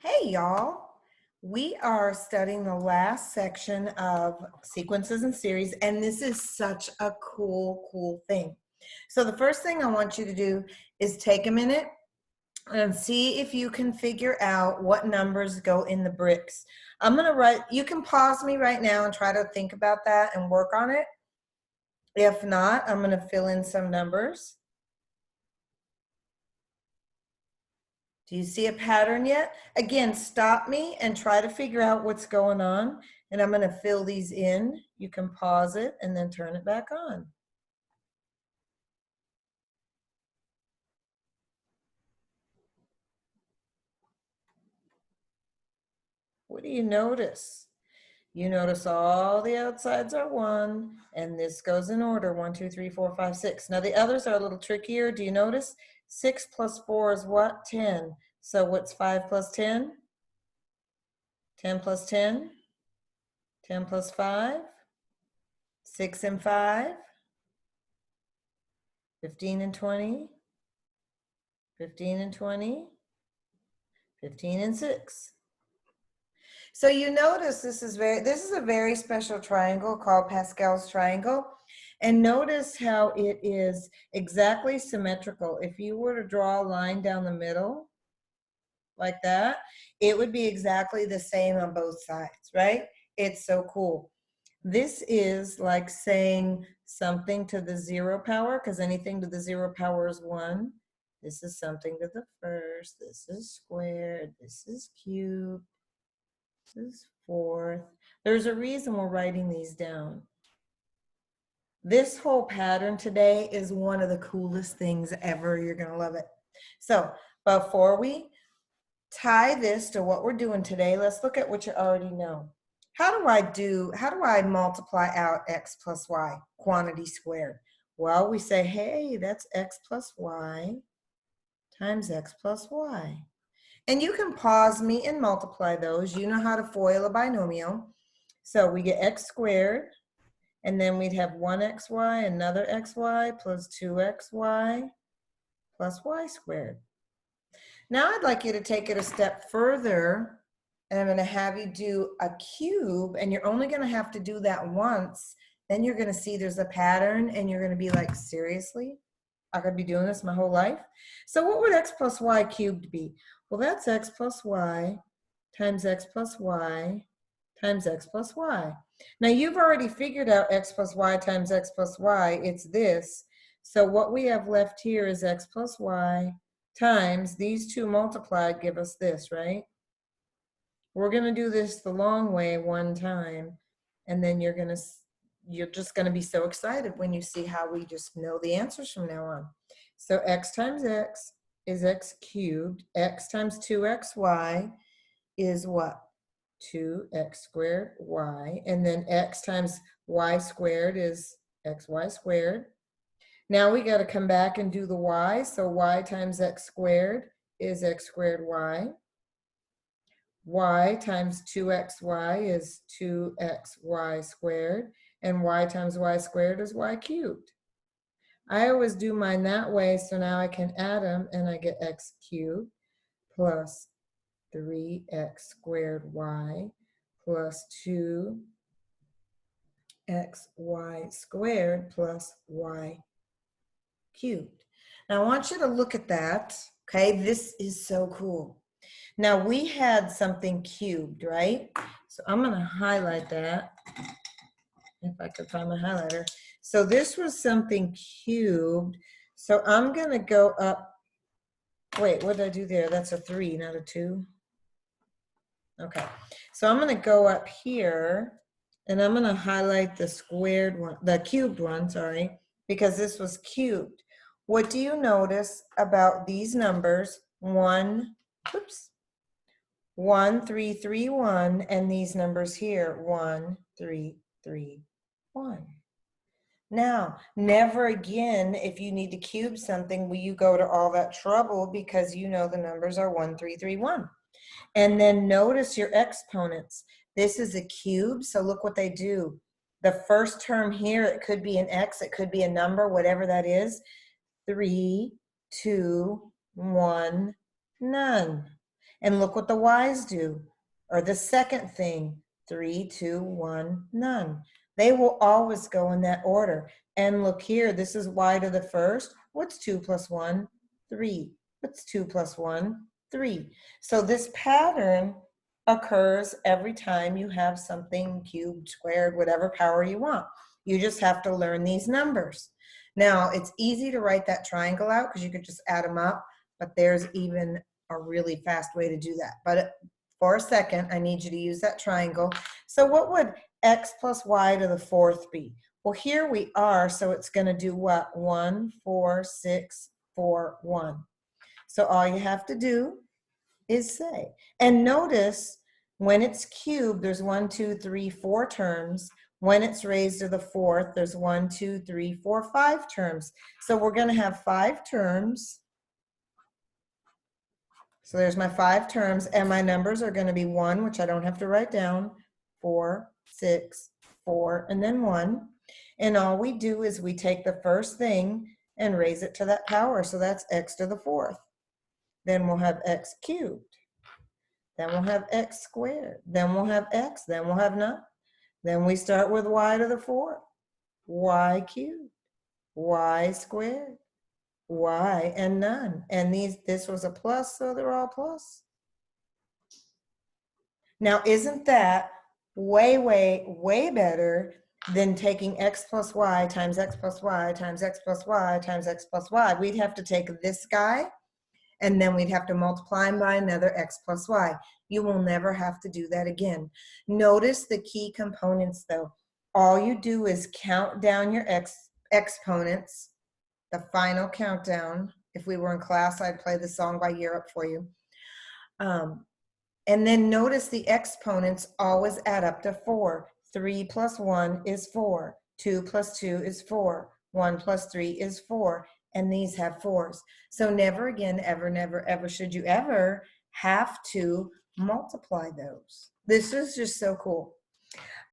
Hey y'all, we are studying the last section of sequences and series, and this is such a cool thing. So the first thing I want you to do is take a minute and see if you can figure out what numbers go in the bricks. I'm gonna write, you can pause me right now and try to think about that and work on it. If not, I'm gonna fill in some numbers. Do you see a pattern yet? Again, stop me and try to figure out what's going on. And I'm going to fill these in. You can pause it and then turn it back on. What do you notice? You notice all the outsides are 1, and this goes in order, 1, 2, 3, 4, 5, 6. Now the others are a little trickier. Do you notice? 6 plus 4 is what? 10. So what's 5 plus 10? 10 plus 10? 10 plus 5? 6 and 5? 15 and 20? 15 and 20, 15 and 6. So you notice this is a very special triangle called Pascal's triangle. And notice how it is exactly symmetrical. If you were to draw a line down the middle like that, it would be exactly the same on both sides, right? It's so cool. This is like saying something to the 0 power, because anything to the 0 power is 1. This is something to the first. This is squared. This is cubed. This is fourth. There's a reason we're writing these down. This whole pattern today is one of the coolest things ever. You're going to love it. So before we tie this to what we're doing today, let's look at what you already know. How do I multiply out x plus y, quantity squared? Well, we say, hey, that's x plus y times x plus y. And you can pause me and multiply those. You know how to FOIL a binomial. So we get x squared, and then we'd have 1xy, another xy, plus 2xy, plus y squared. Now I'd like you to take it a step further, and I'm going to have you do a cube, and you're only going to have to do that once. Then you're going to see there's a pattern, and you're going to be like, seriously? I could be doing this my whole life? So what would x plus y cubed be? Well, that's x plus y times x plus y times x plus y. Now you've already figured out x plus y times x plus y. It's this. So what we have left here is x plus y times these two multiplied give us this, right? We're going to do this the long way one time, and then you're just going to be so excited when you see how we just know the answers from now on. So x times x is x cubed. X times 2xy is what? 2x squared y. And then x times y squared is xy squared. Now we got to come back and do the y. So y times x squared is x squared y. Y times 2xy is 2xy squared, and y times y squared is y cubed. I always do mine that way, so now I can add them, and I get x cubed plus 3x squared y plus 2xy squared plus y cubed. Now I want you to look at that, okay? This is so cool. Now we had something cubed, right? So I'm going to highlight that, if I could find my highlighter. So this was something cubed. So I'm going to go up. Wait, what did I do there? That's a 3, not a 2. Okay. So I'm going to go up here, and I'm going to highlight the squared one, the cubed one, sorry, because this was cubed. What do you notice about these numbers? 1, 3, 3, 1, and these numbers here, 1, 3, 3, 1. Now, never again, if you need to cube something, will you go to all that trouble, because you know the numbers are 1, 3, 3, 1. And then notice your exponents. This is a cube, so look what they do. The first term here, it could be an x, it could be a number, whatever that is. 3, 2, 1, none. And look what the y's do. Or the second thing, 3, 2, 1, none. They will always go in that order. And look here, this is y to the first. What's 2 plus 1? 3. What's 2 plus 1? 3. So this pattern occurs every time you have something cubed, squared, whatever power you want. You just have to learn these numbers. Now, it's easy to write that triangle out because you could just add them up, but there's even a really fast way to do that. But for a second, I need you to use that triangle. So what would x plus y to the fourth be? Well, here we are, so it's going to do what? 1, 4, 6, 4, 1. So all you have to do is say. And notice when it's cubed, there's 1, 2, 3, 4 terms. When it's raised to the fourth, there's 1, 2, 3, 4, 5 terms. So we're going to have 5 terms. So there's my 5 terms, and my numbers are going to be 1, which I don't have to write down, 4, 6, 4, and then 1. And all we do is we take the first thing and raise it to that power. So that's x to the fourth. Then we'll have x cubed. Then we'll have x squared. Then we'll have x. Then we'll have 9. Then we start with y to the fourth. Y cubed. Y squared. Y and none. And this was a plus, so they're all plus. Now, isn't that way, way, way better than taking x plus y times x plus y times x plus y times x plus y? We'd have to take this guy, and then we'd have to multiply him by another x plus y. You will never have to do that again. Notice the key components, though. All you do is count down your exponents, the final countdown. If we were in class, I'd play the song by Europe for you. And then notice the exponents always add up to 4. 3 plus 1 is 4. 2 plus 2 is 4. 1 plus 3 is 4. And these have 4s. So never again, ever, never, ever should you ever have to multiply those. This is just so cool.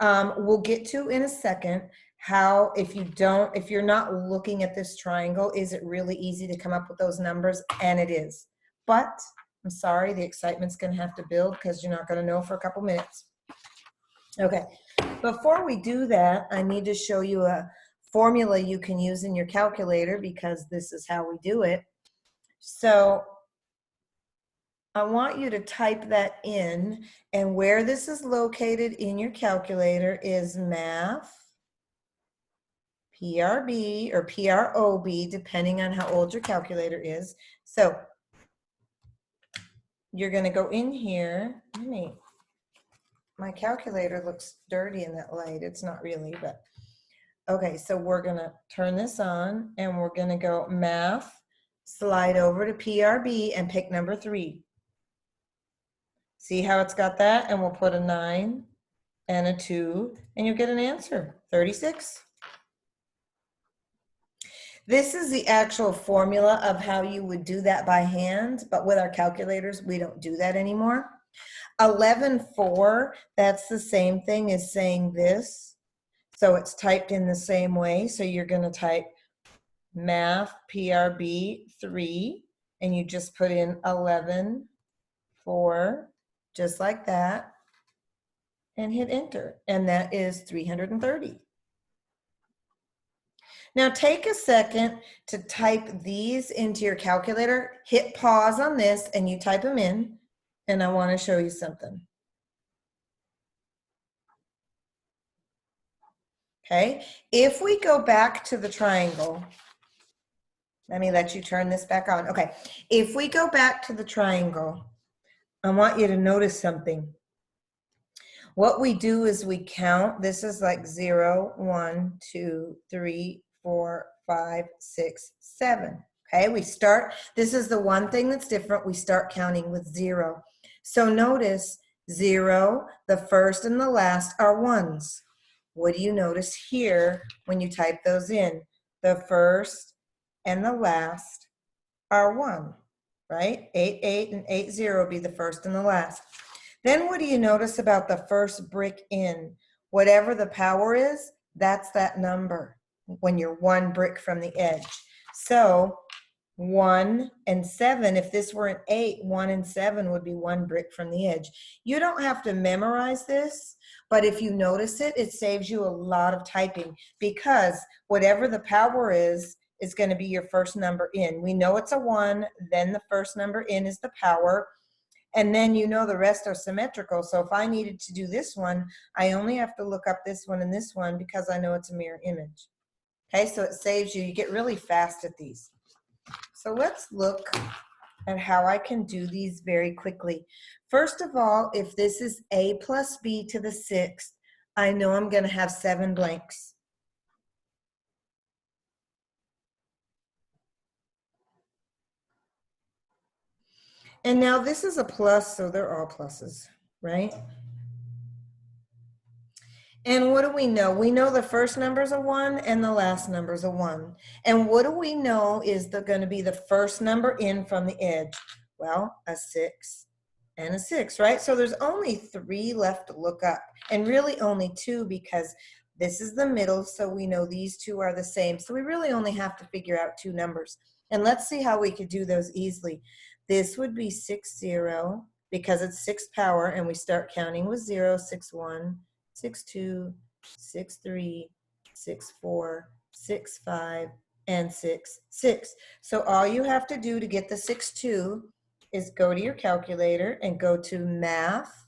We'll get to in a second how, if you're not looking at this triangle, is it really easy to come up with those numbers? And it is. But I'm sorry, the excitement's going to have to build because you're not going to know for a couple minutes. Okay, before we do that, I need to show you a formula you can use in your calculator because this is how we do it. So I want you to type that in, and where this is located in your calculator is math, PRB or PROB, depending on how old your calculator is. So you're going to go in here. My calculator looks dirty in that light. It's not really, but okay. So we're going to turn this on, and we're going to go math, slide over to PRB, and pick number 3. See how it's got that? And we'll put a 9 and a 2, and you'll get an answer, 36. This is the actual formula of how you would do that by hand, but with our calculators, we don't do that anymore. 11,4, that's the same thing as saying this. So it's typed in the same way. So you're going to type math PRB 3, and you just put in 11,4, just like that, and hit enter. And that is 330. Now take a second to type these into your calculator. Hit pause on this and you type them in, and I want to show you something. Okay, if we go back to the triangle, let me let you turn this back on. Okay, if we go back to the triangle, I want you to notice something. What we do is we count. This is like 0, 1, 2, 3, 4, 5, 6, 7. Okay, we start. This is the one thing that's different. We start counting with 0. So notice 0, the first and the last are 1s. What do you notice here when you type those in? The first and the last are 1, right? 8, 8, and 8, 0 be the first and the last. Then what do you notice about the first brick in? Whatever the power is, that's that number when you're 1 brick from the edge. So 1 and 7. If this were an 8, 1 and 7 would be 1 brick from the edge. You don't have to memorize this, but if you notice it, it saves you a lot of typing, because whatever the power is going to be your first number in. We know it's a 1, then the first number in is the power, and then you know the rest are symmetrical. So if I needed to do this one, I only have to look up this one and this one because I know it's a mirror image. Okay, so it saves you. You get really fast at these. So let's look at how I can do these very quickly. First of all, if this is a plus b to the 6th, I know I'm going to have 7 blanks. And now this is a plus, so they're all pluses, right? And what do we know? We know the first number is a 1 and the last number is a 1. And what do we know is going to be the first number in from the edge? Well, a 6 and a 6, right? So there's only 3 left to look up, and really only 2, because this is the middle, so we know these two are the same. So we really only have to figure out 2 numbers. And let's see how we could do those easily. This would be 6, 0, because it's 6 power, and we start counting with 0, 6, 1, 6, 2, 6, 3, 6, 4, 6, 5, and 6, 6. So all you have to do to get the 6, 2 is go to your calculator and go to math,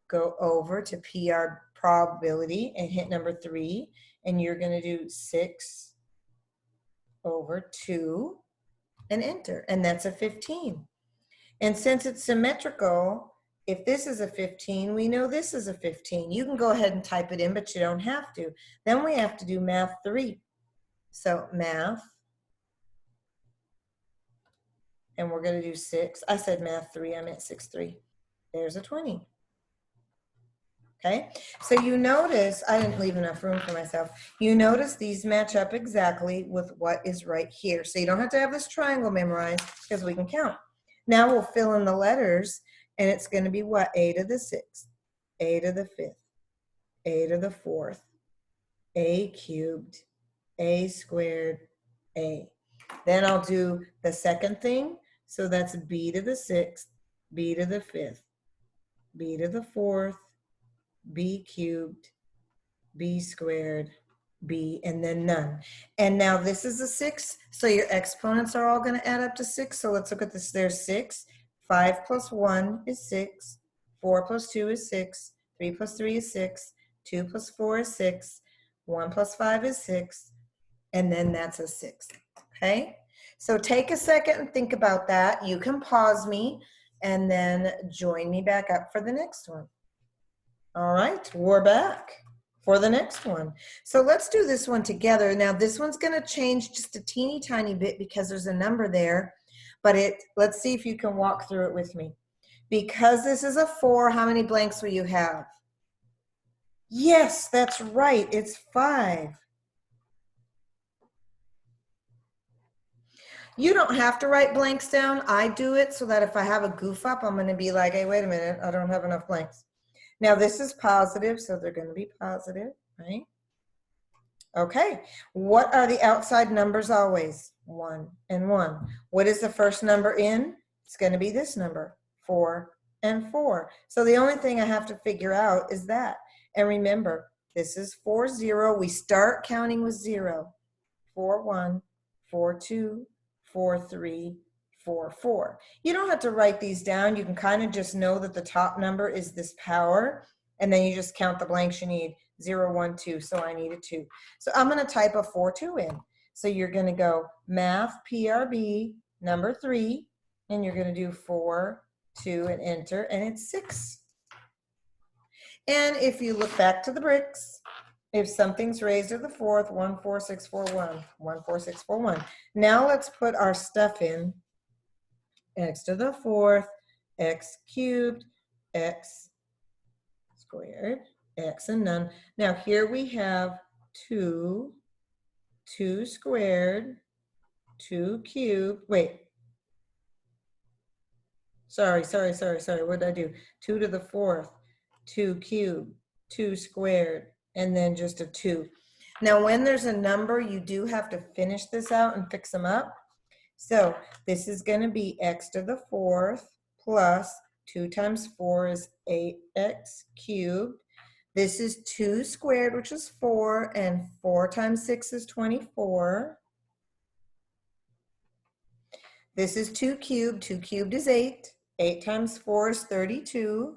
go over to PR probability and hit number 3, and you're going to do 6 over 2 and enter, and that's a 15. And since it's symmetrical, if this is a 15, we know this is a 15. You can go ahead and type it in, but you don't have to. Then we have to do math 3. So math, and we're going to do 6. I said math 3, I meant 6, 3. There's a 20. Okay, so you notice, I didn't leave enough room for myself. You notice these match up exactly with what is right here. So you don't have to have this triangle memorized, because we can count. Now we'll fill in the letters, and it's going to be what? A to the 6th, A to the 5th, A to the 4th, A cubed, A squared, A. Then I'll do the second thing. So that's B to the 6th, B to the 5th, B to the 4th, B cubed, B squared, B, and then none. And now this is a 6, so your exponents are all going to add up to 6. So let's look at this. There's 6. 5 plus 1 is 6. 4 plus 2 is 6. 3 plus 3 is 6. 2 plus 4 is 6. 1 plus 5 is 6. And then that's a 6. Okay? So take a second and think about that. You can pause me and then join me back up for the next one. All right, we're back for the next one. So let's do this one together. Now this one's going to change just a teeny tiny bit because there's a number there, but let's see if you can walk through it with me. Because this is a 4, how many blanks will you have? Yes, that's right, it's 5. You don't have to write blanks down. I do it so that if I have a goof up, I'm going to be like, hey, wait a minute, I don't have enough blanks. Now this is positive, so they're going to be positive, right? Okay, what are the outside numbers always? 1 and 1. What is the first number in? It's going to be this number, 4 and 4. So the only thing I have to figure out is that. And remember, this is 4, 0. We start counting with 0. 4, 1, 4, 2, 4, 3, 4, 4. You don't have to write these down. You can kind of just know that the top number is this power, and then you just count the blanks you need. 0, 1, 2, so I need a 2. So I'm going to type a 4, 2 in. So you're going to go math PRB number 3, and you're going to do 4, 2, and enter, and it's 6. And if you look back to the bricks, if something's raised to the 4th, 1, 4, 6, 4, 1, 1, 4, 6, 4, 1. Now let's put our stuff in. X to the 4th, X cubed, X squared, X and none. Now here we have 2, 2 squared, 2 cubed. Wait. Sorry. What did I do? 2 to the 4th, 2 cubed, 2 squared, and then just a 2. Now when there's a number, you do have to finish this out and fix them up. So this is going to be x to the fourth plus 2 times 4 is 8x cubed. This is 2 squared, which is 4, and 4 times 6 is 24. This is 2 cubed. 2 cubed is 8. 8 times 4 is 32.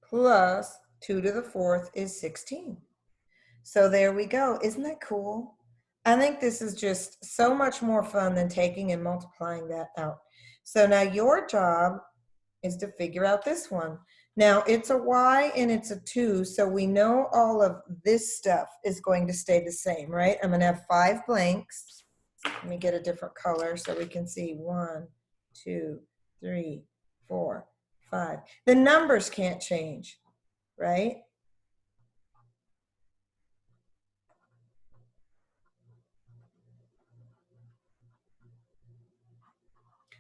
Plus 2 to the fourth is 16. So there we go. Isn't that cool? I think this is just so much more fun than taking and multiplying that out. So now your job is to figure out this one. Now it's a y and it's a 2, so we know all of this stuff is going to stay the same, right? I'm going to have 5 blanks. Let me get a different color so we can see 1, 2, 3, 4, 5. The numbers can't change, right?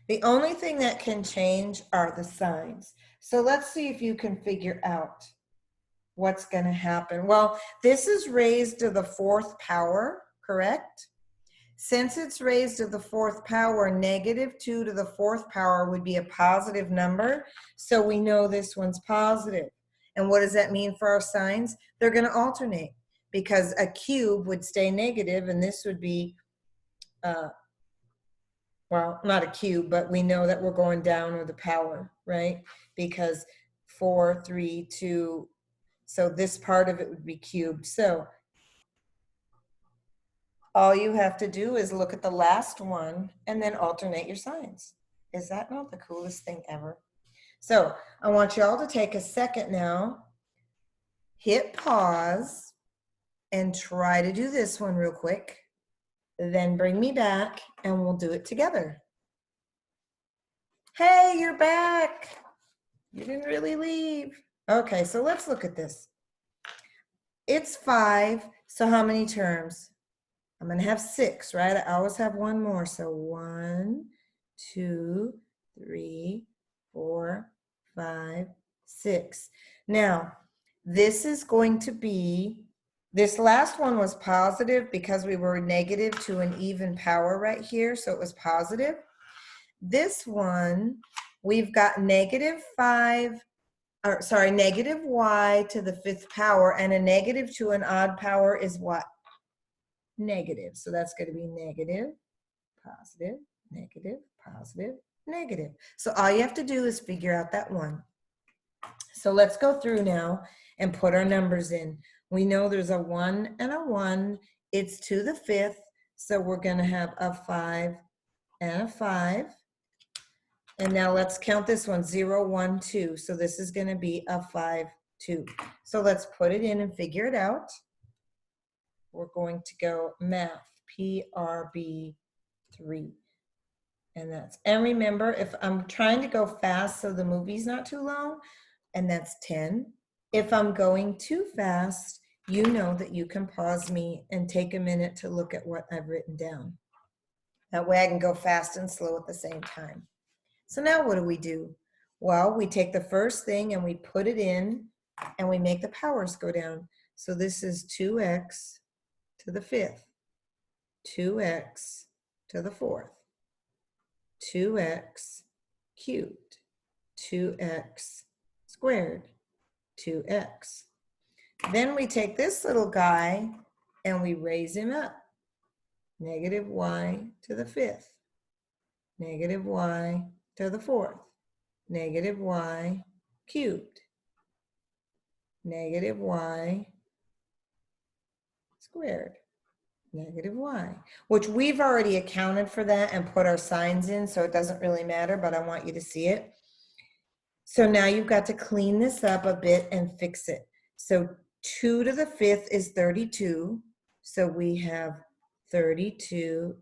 The only thing that can change are the signs. So let's see if you can figure out what's going to happen. Well, this is raised to the 4th power, correct? Since it's raised to the 4th power, negative 2 to the 4th power would be a positive number. So we know this one's positive. And what does that mean for our signs? They're going to alternate because a cube would stay negative and this would be well, not a cube, but we know that we're going down with the power, right? Because 4, 3, 2, so this part of it would be cubed. So all you have to do is look at the last one and then alternate your signs. Is that not the coolest thing ever? So I want you all to take a second now, hit pause, and try to do this one real quick. Then bring me back and we'll do it together. Hey, you're back. You didn't really leave. Okay, so let's look at this. It's 5, so how many terms? I'm going to have 6, right? I always have one more. So 1, 2, 3, 4, 5, 6. Now, this is going to be, this last one was positive because we were negative to an even power right here, so it was positive. This one, we've got negative y to the 5th power, and a negative to an odd power is what? Negative. So that's going to be negative, positive, negative, positive, negative. So all you have to do is figure out that one. So let's go through now and put our numbers in. We know there's a 1 and a 1. It's to the 5th, so we're going to have a 5 and a 5. And now let's count this one, 0, 1, 2. So this is going to be a 5, 2. So let's put it in and figure it out. We're going to go math, PRB 3. And remember, if I'm trying to go fast so the movie's not too long, and that's 10. If I'm going too fast, you know that you can pause me and take a minute to look at what I've written down. That way I can go fast and slow at the same time. So now what do? Well, we take the first thing and we put it in and we make the powers go down. So this is 2x to the 5th, 2x to the 4th, 2x cubed, 2x squared, 2x. Then we take this little guy and we raise him up. Negative y to the 5th, negative y to the 4th, negative y cubed, negative y squared, negative y, which we've already accounted for that and put our signs in, so it doesn't really matter, but I want you to see it. So now you've got to clean this up a bit and fix it. So 2 to the 5th is 32, so we have 32x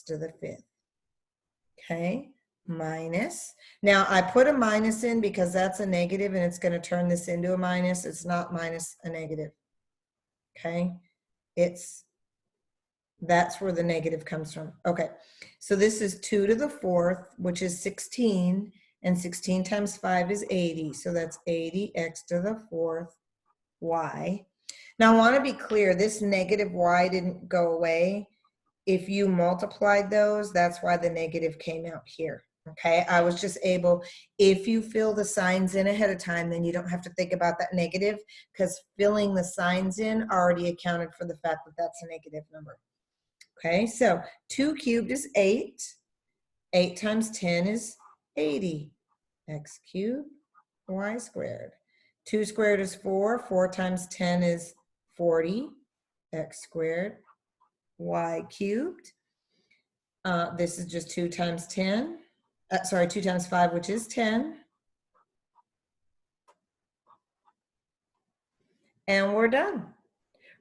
to the 5th. Okay, minus. Now I put a minus in because that's a negative and it's going to turn this into a minus. It's not minus a negative. Okay, that's where the negative comes from. Okay, so this is 2 to the 4th, which is 16, and 16 times 5 is 80. So that's 80x to the 4th y. Now I want to be clear, this negative y didn't go away. If you multiplied those, that's why the negative came out here. Okay, I was just able, if you fill the signs in ahead of time, then you don't have to think about that negative, because filling the signs in already accounted for the fact that that's a negative number. Okay, so 2 cubed is 8. 8 times 10 is 80. X cubed, y squared. 2 squared is 4. 4 times 10 is 40. X squared, y cubed. This is just 2 times 10. 2 times 5, which is 10. And we're done.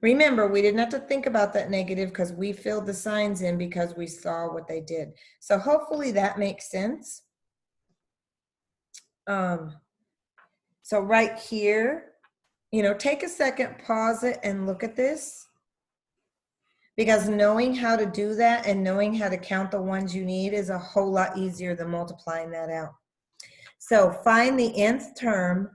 Remember, we didn't have to think about that negative because we filled the signs in because we saw what they did. So hopefully that makes sense. So right here, take a second, pause it, and look at this. Because knowing how to do that and knowing how to count the ones you need is a whole lot easier than multiplying that out. So find the nth term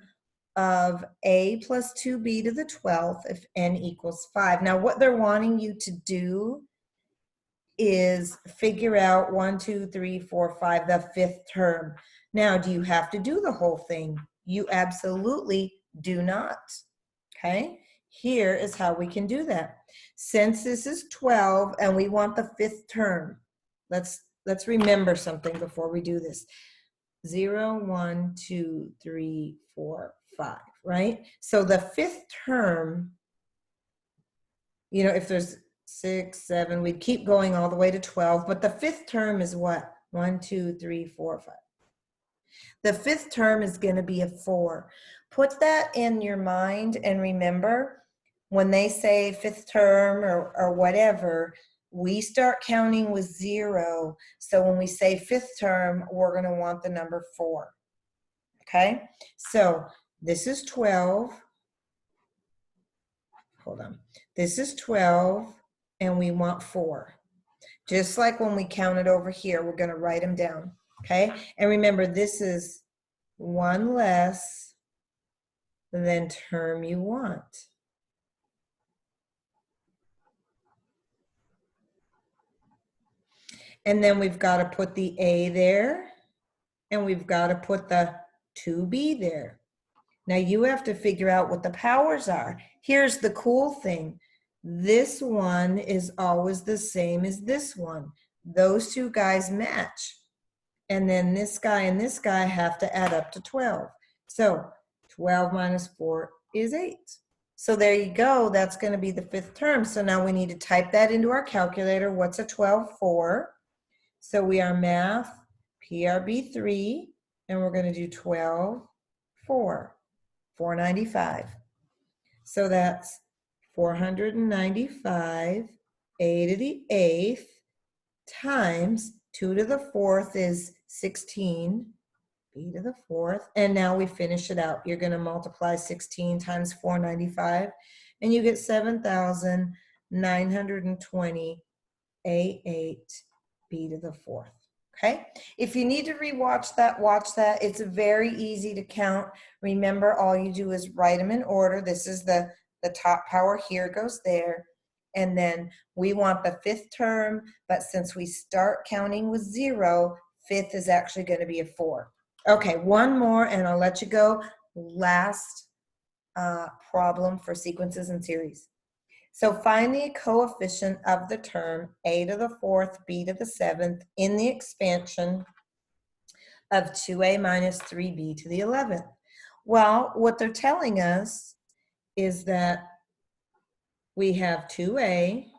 of a plus 2b to the 12th if n equals 5. Now what they're wanting you to do is figure out 1, 2, 3, 4, 5, the fifth term. Now, do you have to do the whole thing? You absolutely do not. Okay, here is how we can do that. Since this is 12 and we want the fifth term, let's remember something before we do this. 0, 1, 2, 3, 4, 5, right? So the fifth term, if there's 6, 7, we'd keep going all the way to 12, but the fifth term is what? 1, 2, 3, 4, 5. The fifth term is going to be a 4. Put that in your mind and remember, when they say fifth term or whatever, we start counting with 0. So when we say fifth term, we're going to want the number 4. Okay? So this is 12. Hold on. This is 12, and we want 4. Just like when we counted over here, we're going to write them down. Okay? And remember, this is one less than term you want. And then we've got to put the A there, and we've got to put the 2B there. Now you have to figure out what the powers are. Here's the cool thing. This one is always the same as this one. Those two guys match. And then this guy and this guy have to add up to 12. So 12 minus 4 is 8. So there you go. That's going to be the fifth term. So now we need to type that into our calculator. What's a 12 for? So we are math, PRB 3, and we're going to do 12, 4, 495. So that's 495, a to the 8th, times 2 to the 4th is 16, b to the 4th, and now we finish it out. You're going to multiply 16 times 495, and you get 7,920, a8, b to the 4th. Okay, if you need to rewatch that, watch that. It's very easy to count. Remember, all you do is write them in order. This is the top power here, goes there. And then we want the fifth term, but since we start counting with 0, fifth is actually going to be a 4. Okay, one more and I'll let you go. Last problem for sequences and series. So find the coefficient of the term a to the 4th, b to the 7th in the expansion of 2a minus 3b to the 11th. Well, what they're telling us is that we have 2a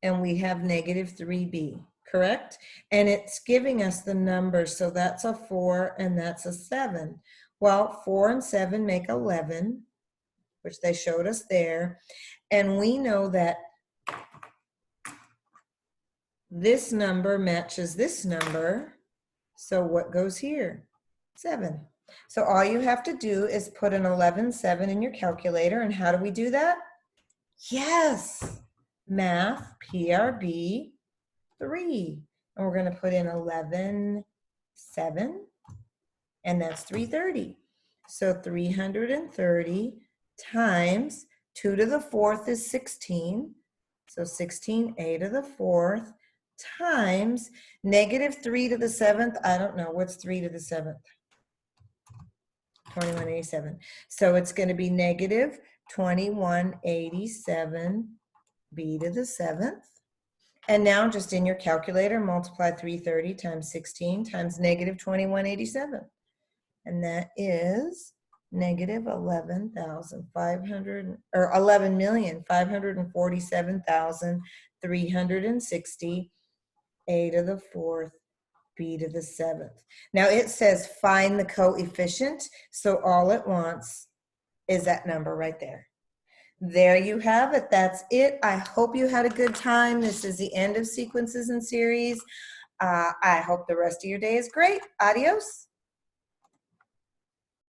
and we have negative 3b, correct? And it's giving us the numbers, so that's a 4 and that's a 7. Well, 4 and 7 make 11, which they showed us there. And we know that this number matches this number. So what goes here? 7. So all you have to do is put an 11,7 in your calculator. And how do we do that? Yes, math, PRB 3. And we're going to put in 11,7, and that's 330. So 330 times 2 to the 4th is 16. So 16a to the 4th times negative 3 to the 7th. I don't know. What's 3 to the 7th? 2187. So it's going to be negative 2187 b to the 7th. And now just in your calculator, multiply 330 times 16 times negative 2187. And that is negative 11,500 or 11,547,360 a to the 4th b to the 7th. Now it says find the coefficient, so all it wants is that number right there. There you have it. That's it. I hope you had a good time. This is the end of Sequences and Series. I hope the rest of your day is great. Adios.